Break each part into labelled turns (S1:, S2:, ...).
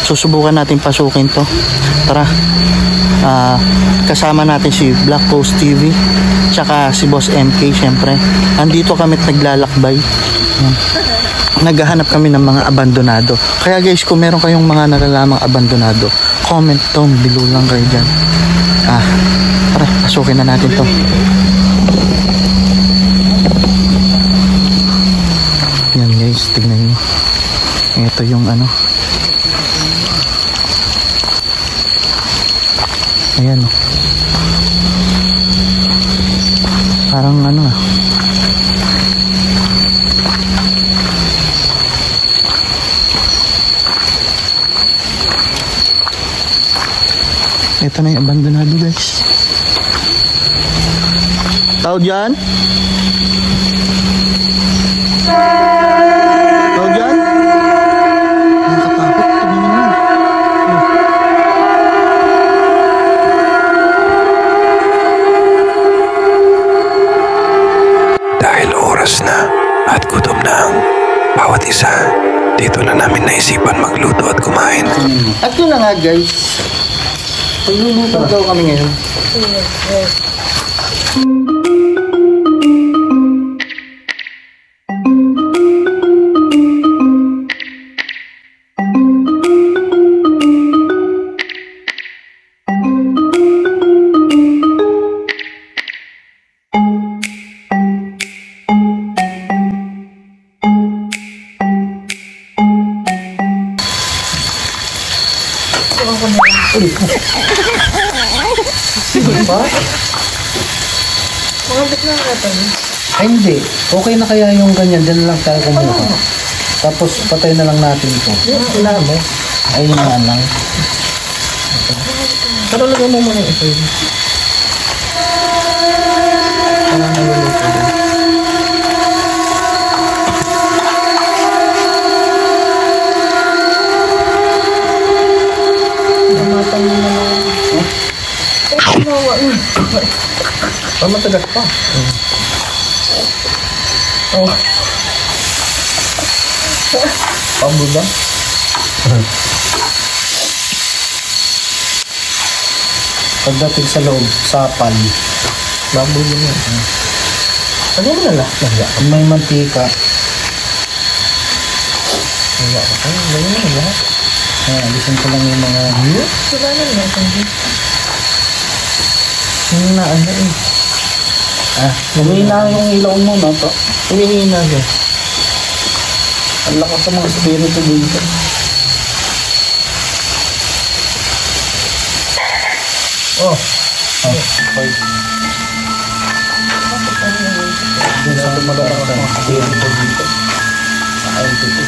S1: susubukan natin pasukin to. Tara. Kasama natin si Black Coast TV tsaka si Boss MK syempre. Andito kami naglalakbay. Naghahanap kami ng mga abandonado. Kaya guys, kung meron kayong mga nalalamang abandonado, comment down below lang kayo dyan. Tara, pasukin na natin to. Yan guys, tignan nyo. Ito yung ano. Ayan o. Parang ano ito na yung abandonado guys. Tao dyan? Tao dyan? Nakatakot. Tingnan mo.
S2: Dahil oras na at gutom na ang bawat isa, dito na namin naisipan magluto at kumain.
S1: At yun na nga guys. Pagluluto daw kami ngayon.
S3: Sige ba? Makabit na ka tayo.
S1: Ay hindi. Okay na kaya yung ganyan. Diyan lang tayo kumuha. Tapos patay na lang natin ito.
S3: Wala mo.
S1: Ayun nga lang.
S3: Pero lagyan mo muna ito. Para naluluto din. Namatay mo na lang.
S1: Matagat pa.
S3: Oh.
S1: Pabuda. Pagdating sa loob, sapal.
S3: Babulo mo. Ano mo na lang?
S1: Kung may mantika.
S3: Wala ka. Ganyan mo na lahat.
S1: Alisin ko lang yung mga
S3: Wala na lang.
S1: yung na ano eh. Humihina yung ilaw mo na to.
S3: Humihina siya.
S1: Ang lakas sa mga spirito dito.
S3: Oh.
S1: Okay. Doon sa tumalakas sa mga spirito dito. Ayun dito.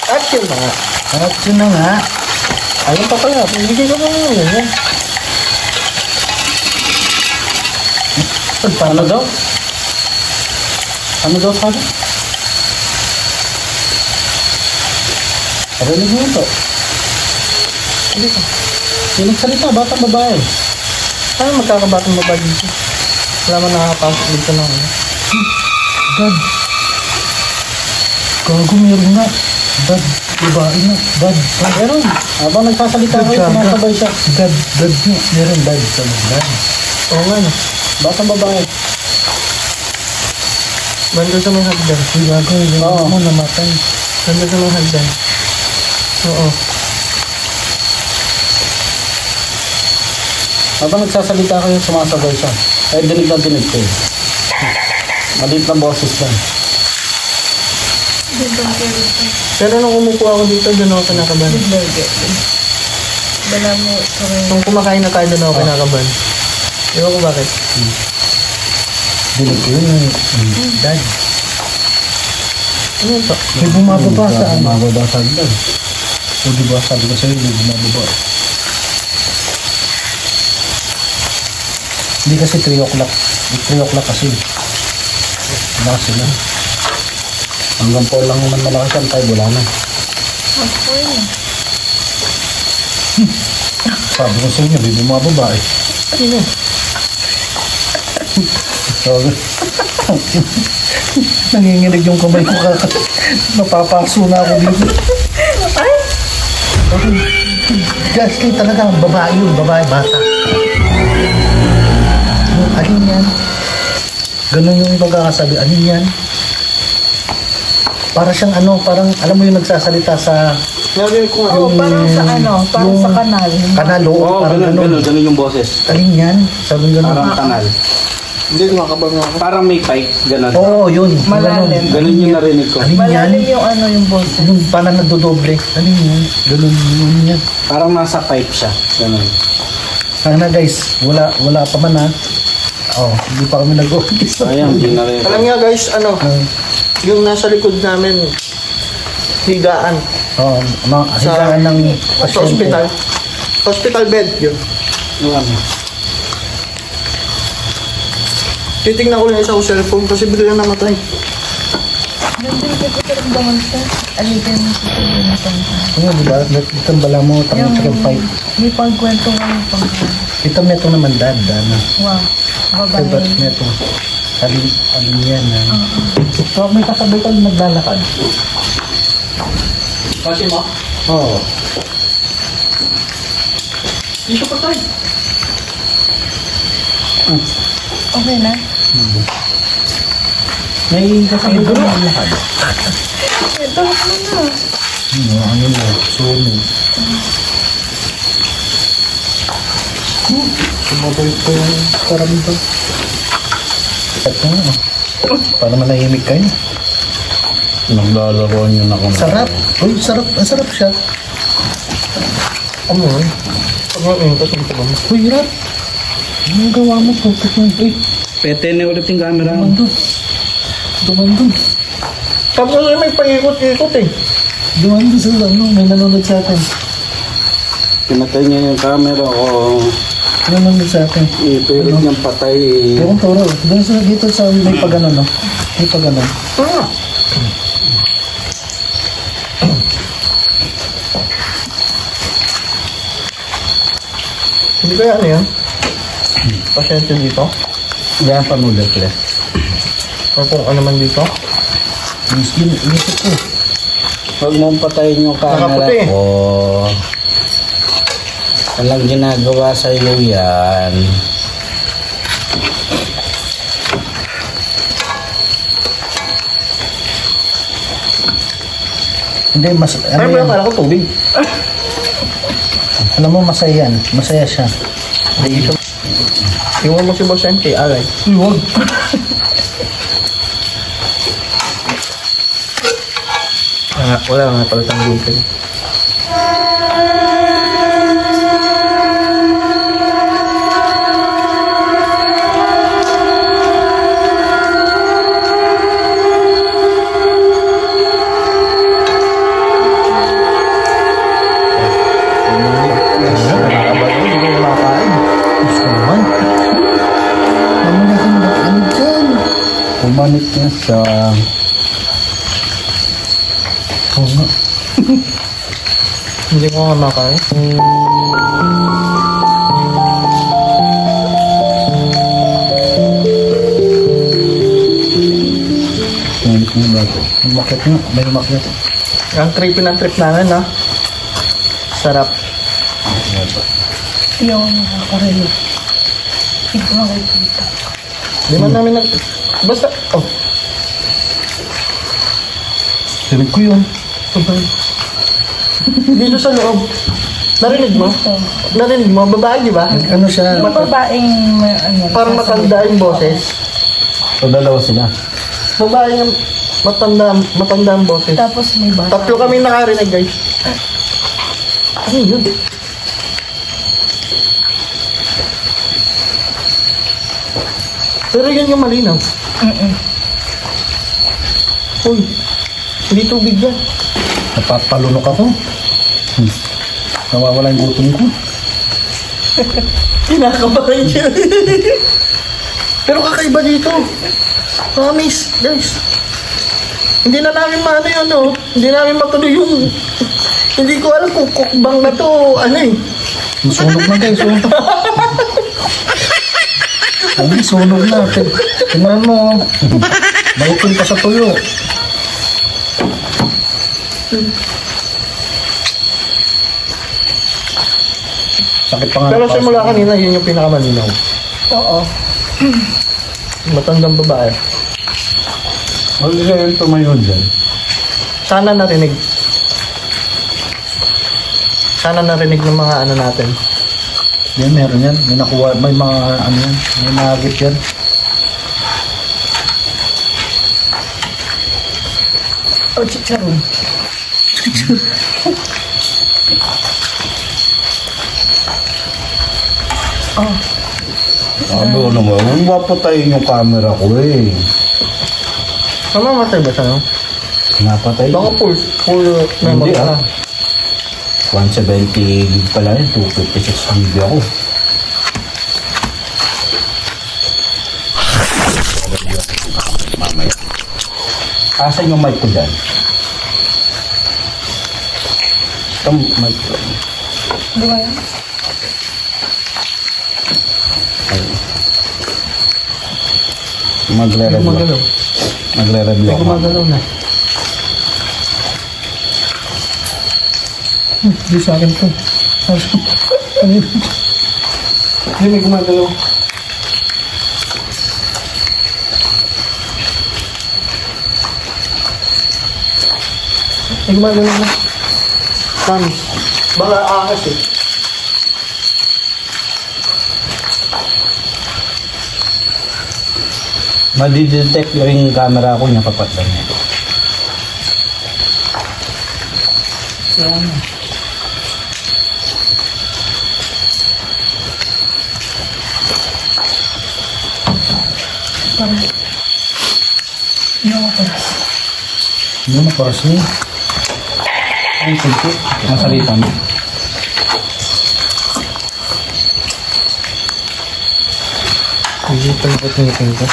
S3: At yun na nga.
S1: At yun na nga.
S3: Ayun pa pala. Bigay ko mo yun.
S1: Ano daw? Ano daw sabi? Parinig mo ito.
S3: Dito.
S1: Yung nagsalita, batang babae.
S3: Saan magkakabatang babae dito? Wala man nakakapasok dito lang.
S1: Dad. Gago, meron nga. Dad, babae nga. Dad. Meron. Habang nagsasalita kayo, sumasabay siya. Dad nga. Meron, dad. Dad.
S3: Oo nga no.
S1: Batang babae.
S3: Banda sa may hagdan.
S1: Gago, yung mo namatay.
S3: Banda sa may hagdan. Oo.
S1: Habang nagsasalita kayo, sumasabay siya. Kaya dinig na dinig ko. Maliit na boses lang.
S3: Pero nung umupo ako dito, doon ako kinakabahan.
S4: Dala mo ito rin.
S3: Nung kumakain na tayo, doon ako kinakabahan. Di ba kung bakit?
S1: Dinig ko yun. Dad.
S3: Ano ito?
S1: May bumababa sa ano? Bumababa sa agdan. O diba sabi ko sa'yo, may bumababa. Hindi kasi 3 o'clock. 3 o'clock kasi. Wala sila. Hanggang 4 lang naman malakas ang tayo, wala na.
S4: Ako yun. Sabi ko sa inyo, may bumababa eh.
S1: Sino?
S4: Sabi. Nanginginig yung kamay ko napapaso na ako dito.
S5: Ay!
S4: Guys, kayo talaga, babae yun, babae, bata. Alin yan? Ganun yung pagkakasabi, alin yan? Para siyang ano, parang, alam mo yung nagsasalita sa...
S1: Narinig ko nga.
S5: Oo, parang sa ano, parang
S4: yung
S5: sa kanal.
S4: Kanal, oo,
S6: Oo,
S4: parang ganun.
S6: ganun yung boses.
S4: Alin yan? Sabi ganun.
S6: Parang kanal.
S1: Hindi, kumakabang ako.
S6: Parang may pipe, ganun.
S4: Oo, yun.
S5: Malalim.
S6: Ganun yung narinig ko.
S4: Alin yan?
S5: Malalim yung ano yung boses.
S4: Yung parang nagdodoble. Alin yan? Ganun yun yan.
S6: Parang nasa pipe siya. Ganun.
S4: Sana guys, wala pa man ha. Oh, hindi pa kami nag-office.
S6: Ayan, hindi na rin.
S1: Alam nga guys, ano, yung nasa likod namin, higaan
S4: Oh, higaan ng
S1: sa hospital. Hospital bed, yun.
S6: Yung ano.
S1: Titignan ko lang isa ko cellphone kasi bigla namatay.
S5: Ganda yung pagkakaramdaman siya. Alitin mo sa pagkakaramdaman siya.
S4: Ano, diba? Ito bala mo, tanong sa fight.
S5: May pagkwento nga yung pagkwento.
S4: Ito meto naman dad.
S5: Wow.
S4: Ito ba't
S5: Babae.
S4: meto? Alin yan ha. So, may kasabay ka naglalakad.
S1: Kasi mo?
S4: Oo.
S1: Dito pa tayo.
S5: Okay na?
S4: May kasabay ka naglalakad.
S5: Ito mo na.
S4: Ano mo, sunog. Sumabay ko yung karamdam. Ito nga. Para manahimik kayo.
S6: Naglalaro niyo na kung
S4: Sarap. Uy, sarap. Ang sarap siya.
S1: Ano yun? Pag ngayon, tapos dito ba?
S4: Uy, rap. Anong gawa mo? Focus mo. Uy,
S6: Pete na ulit yung camera.
S4: dumandun.
S1: Tapos kasi may paikot-ikot eh.
S4: Dumandun sa ano. May nanonood sa atin.
S6: Pinatay niya yung camera ko.
S4: Nanonood sa atin.
S6: Ipilit niyang patay.
S4: Ewan toro. Doon sa dito sa may pagano, no? May pagano.
S1: Ah! Hindi kaya ano yan? Pasyente dito?
S4: Yan pa mo, Lekle.
S1: O kung ano man dito?
S4: Inisip ko.
S6: Huwag mong patayin yung camera
S1: Nakaputi.
S6: ko. Walang ginagawa sa iyo yan.
S4: Hindi, mas...
S1: Ay,
S4: Ano
S1: wala
S4: yan?
S1: pala ko tubig.
S4: Alam mo, masaya yan. Masaya siya.
S1: Iwan mo si Boss MK, alay.
S4: Huwag.
S1: Wala nga pala tanggutin.
S4: Pumanit na siya. Oo nga.
S1: Hindi ko nga makain.
S4: Pumanit na ba ito? Umakit nga. May umakit.
S1: Ang creepy ng trip namin, no? Sarap.
S5: Hindi ako nakakarinig. Hindi ko makikita.
S1: Di man namin nag... Basta... Oh.
S4: Tinig ko yun.
S1: Dito sa loob. Narinig mo? Narinig mo? Babae, di ba?
S4: Ano siya?
S5: Yung babaeng ano,
S1: Parang matanda yung boses.
S4: So, dalawa sila.
S1: Babae yung matanda ang boses.
S5: tapos may bata.
S1: Tatlo kami nakarinig, guys. Ano yun? Pero yun yung malinaw. Uy, hindi tubig yan.
S4: Napapalunok ako. Nawawala yung gutom ko.
S1: Kinakabahan siya. Pero kakaiba dito. Promise, guys. Hindi na namin maano yun, no? Hindi namin matuloy yung... Hindi ko alam kung cookbang na to, ano eh.
S4: Sunog na guys, oh. Ay, sunog na. Tingnan mo, oh. Baitin pa sa tuyo. Sakit pa nga.
S1: Pero simula kanina, yun yung pinakamalinaw.
S5: Oo.
S1: Matandang babae.
S6: Huwag siya yung tumayo dyan.
S1: Sana narinig. Sana narinig ng mga ano natin.
S4: Yan, meron yan. May nakuha, may mga ano yan. May nagit yan.
S5: O, chicharon.
S6: Sabi ko naman, huwag mapatayin yung camera ko eh.
S1: Mamamatay ba siya, no?
S6: Napatay.
S1: Baka full memory
S6: Hindi,
S1: na.
S6: 170 gig pala yun, 256 GB ako. Mamaya. Asan yung mic ko dyan? Ito mic ko.
S5: Di ba yan?
S6: Magre-review.
S1: Gumagalaw.
S6: Magre-review
S1: May
S6: ako.
S1: gumagalaw na.
S4: Hindi sa akin to.
S1: Hindi, may gumagalaw. May gumagalaw na. Promise. Baka ahas eh.
S6: Madidetect yung camera ko niya papat lang niya.
S1: Yan.
S4: Hindi mo paras niya.
S6: Ay, sige. Masalita mo.
S1: Hindi pa nakatinitin ko.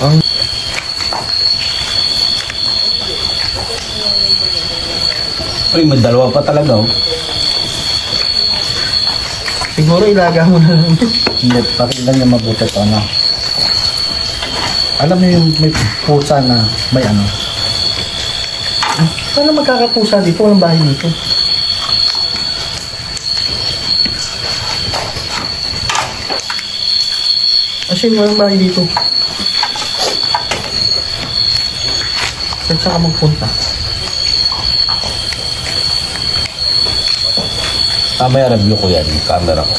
S1: Ang
S6: Ay, may dalawa pa talaga oh.
S1: siguro ilaga mo na lang.
S4: Hindi, pakinggan niya mabuti ito, ano. Alam mo yung may pusa na may ano.
S1: Paano magkakapusa dito? Walang bahay dito. Asin, walang bahay dito. Saan ka magpunta?
S6: May review ko yan, yung camera ko.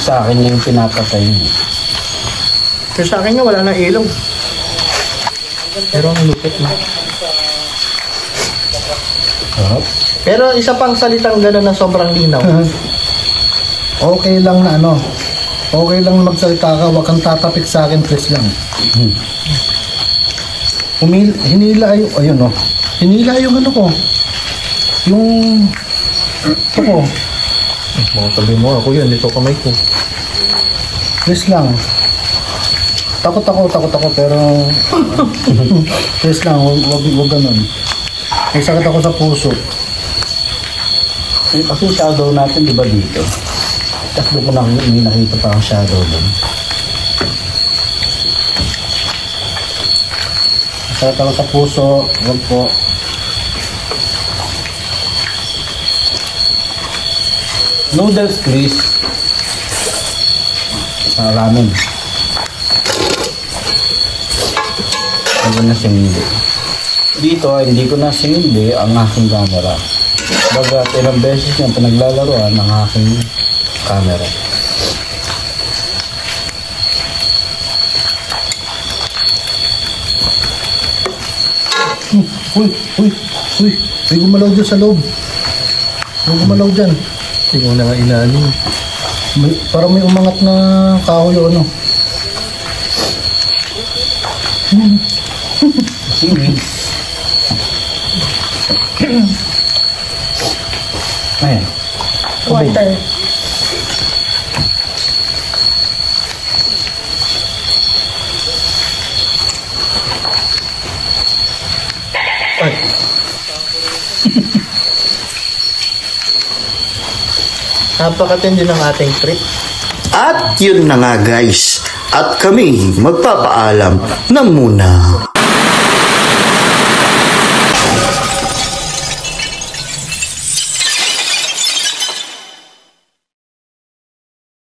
S6: Sa akin yung pinapatay niya.
S1: Pero sa akin nga wala na ilaw. Pero ang lupit na.
S6: Sarap.
S1: Pero isa pang salitang gano'n na sobrang linaw.
S4: Okay lang na ano. Okay lang magsalita ka, wag kang tatapik sa akin, please lang. Hinila yung, ayun oh. Hinila yung ano ko. Yung, ito ko.
S1: Mga sabi mo, ako yun, ito kamay ko.
S4: Please lang. Takot ako, pero please lang, wag ganun. May sakit ako sa puso.
S6: Eh, kasi shadow natin, di ba dito? Tapos doon ko na hindi nakita pa ang shadow doon.
S4: Sakit ako sa puso, wag po.
S6: Noodles, please. Sa ramen. Ako na sinindi. Dito, hindi ko na sinindi ang aking camera. Bagat ilang beses yung pinaglalaroan ng aking camera.
S4: May gumalaw dyan sa loob. May gumalaw dyan.
S1: Hindi ko na nga ilalim.
S4: Parang may umangat na kahoy o ano.
S6: Seaweed. Ayan.
S5: Water.
S1: Ay. Napakatindi ng ating trip. At yun na nga guys. At kami magpapaalam na muna.